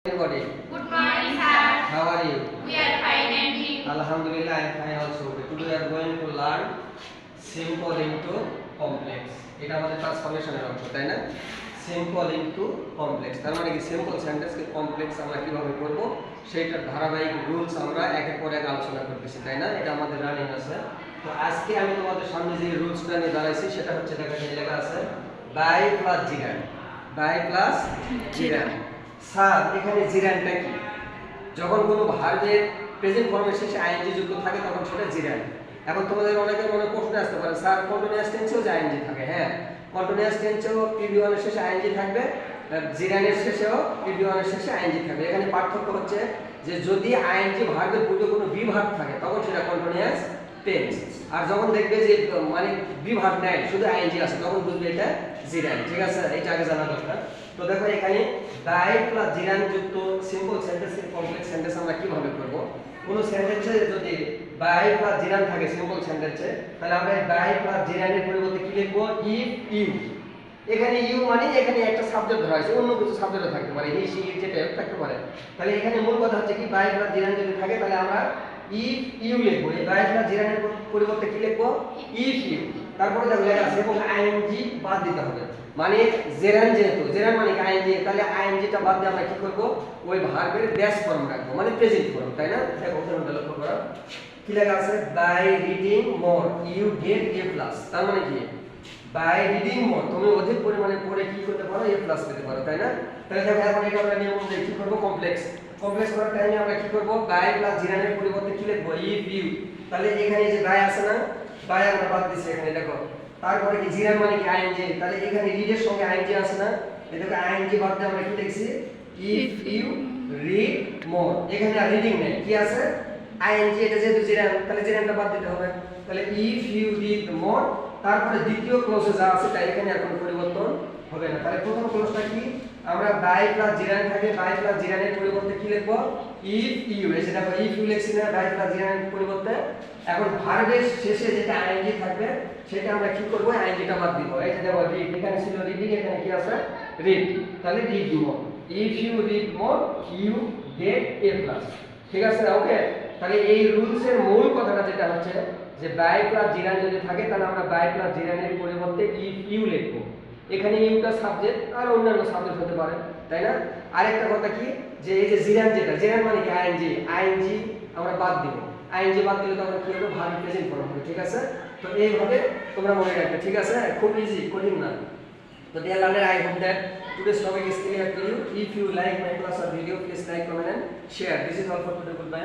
Everybody. Good morning, sir. How are you? We are fine and you? Alhamdulillah, I am fine also. Today we are going to learn simple into complex. এটা আমাদের ট্রান্সফরমেশনের অংশ, তাই না? Simple into complex. তার মানে কি simple সেন্টেন্সকে complex আমরা কিভাবে করব সেইটার ধারাবাহিক রুলস আমরা একের পর এক আলোচনা করতেছি, তাই না? এটা আমাদের রানিং আছে। তো আজকে আমি তোমাদের সামনে যে রুলসটা নিয়ে দাঁড়াইছি সেটা হচ্ছে দেখেন লেখা আছে বাই প্লাস জিরান। বাই প্লাস জিরান। স্যার এখানে জিরানটা কি? যখন কোনো ভার্বের প্রেজেন্ট ফর্মের শেষে আইএনজি যুক্ত থাকে তখন সেটা জিরান। এখন তোমাদের অনেকের মনে প্রশ্ন আসতে পারে স্যার কন্টিনিউয়াস টেন্সেও যে আইএনজি থাকে। হ্যাঁ, কন্টিনিউয়াস টেন্সেও প্রিভিয়াস এর শেষে আইএনজি থাকবে, জিরানের শেষেও প্রিভিয়াস এর শেষে আইএনজি থাকবে। এখানে পার্থক্য হচ্ছে যে যদি আইএনজি ভার্বের পূর্বে কোনো বি ভার্ব থাকে তখন সেটা কন্টিনিউয়াস টেন্স, আর যখন দেখবে যে মানে বি ভার্ব নাই শুধু আইএনজি আছে তখন বুঝবে এটা জিরান। ঠিক আছে, এটা আগে জানা দরকার। তো দেখো এখানে বাই প্লাস জিরান যুক্ত সিম্পল সেন্টেন্স কমপ্লেক্স সেন্টেন্স আমরা কিভাবে করব? কোন সেন্টেন্সে যদি বাই প্লাস জিরান থাকে সিম্পল সেন্টেন্সে, তাহলে আমরা বাই প্লাস জিরানের পরিবর্তে কি লিখব? If you. এখানে ইউ মানে এখানে একটা সাবজেক্ট ধরা হয়েছে, অন্য কিছু সাবজেক্টও থাকতে পারে, হি সি যেটা থাকতে পারে। তাহলে এখানে মূল কথা হচ্ছে কি বাই প্লাস জিরান যদি থাকে তাহলে আমরা ইফ ইউ লিখবো। এই বাই প্লাস জিরানের পরিবর্তে কি লিখবো? If you. তারপরে দেখো লেখা আছে এবং আইএনজি বাদ দিতে হবে। মানে জেরান, যেহেতু জেরান মানে আইএনজি, তাহলে আইএনজিটা বাদ দিয়ে আমরা কি করব? ওই ভার্বের বেস ফর্ম রাখবো, মানে প্রেজেন্ট ফর্ম, তাই না? দেখো ওখানে লক্ষ্য করো কি লেখা আছে by reading more you get a plus. তার মানে কি বাই রিডিং মোর তুমি অধিক পরিমাণে পড়ে কি করতে পারো? এ প্লাস পেতে পারো, তাই না? তাহলে দেখো এখন এটা আমরা নিয়ম অনুযায়ী কি করব? কমপ্লেক্স করার টাইমে আমরা কি করব? বাই প্লাস জিরানের পরিবর্তে কি লিখব? If you. তাহলে এখানে যে বাই আছে না, বাই আমরা বাদ দিছি এখানে দেখো। তারপরে কি জিরান মানে কি আইএনজি, তাহলে এখানে রিডের সঙ্গে আইএনজি আছে না, এটাকে আইএনজি বাদ দিয়ে আমরা কি লিখছি? If you read more. এখানে আর রিডিং নেই, কি আছে? আইএনজি। এটা যেহেতু জিরান তাহলে জিরানটা বাদ দিতে হবে। তাহলে ইফ ইউ রিড মোর, তারপরে দ্বিতীয় ক্লজে যা আছে তাই এখানে আর কোনো পরিবর্তন হবে না। তাহলে প্রথম ক্লজটা কি? আমরা বাই প্লাস জিরান থাকে, বাই প্লাস জিরানের পরিবর্তে কি লিখব? If you. এই সেটা ইফ ইউ লিখছি না বাই প্লাস জিরানের পরিবর্তে। এখন ভার্বের শেষে যেটা আইএনজি থাকবে সেটা আমরা কি করব? আইএনজিটা বাদ দিব। এই যে দেখো রিড, এখানে ছিল রিডিং, এখানে কি আছে? রিড। তাহলে read more. If you read more you get a plus. ঠিক আছে, ওকে। তাহলে এই রুলসের মূল কথাটা যেটা হচ্ছে যে বাই প্লাস জিরান যদি থাকে তাহলে আমরা বাই প্লাস জিরানের পরিবর্তে ইফ ইউ লিখবো। এখানে ইউটা সাবজেক্ট আর অন্যান্য সাবজেক্ট হতে পারে, তাই না? আরেকটা কথা কি যে এই যে জিরান, যেটা জিরান মানে কি আইএনজি, আইএনজি আমরা বাদ দিব। আইএনজি বাদ দিলে তখন কি হবে? ভার্ব প্রেজেন্ট ফর্ম হবে। ঠিক আছে, তো এইভাবে তোমরা মনে রাখবে। ঠিক আছে, খুব ইজি, কঠিন না। তো dear learner, I hope that today's topic is clear to you. If you like my class or video, please like, comment and share. This is all for today. Goodbye.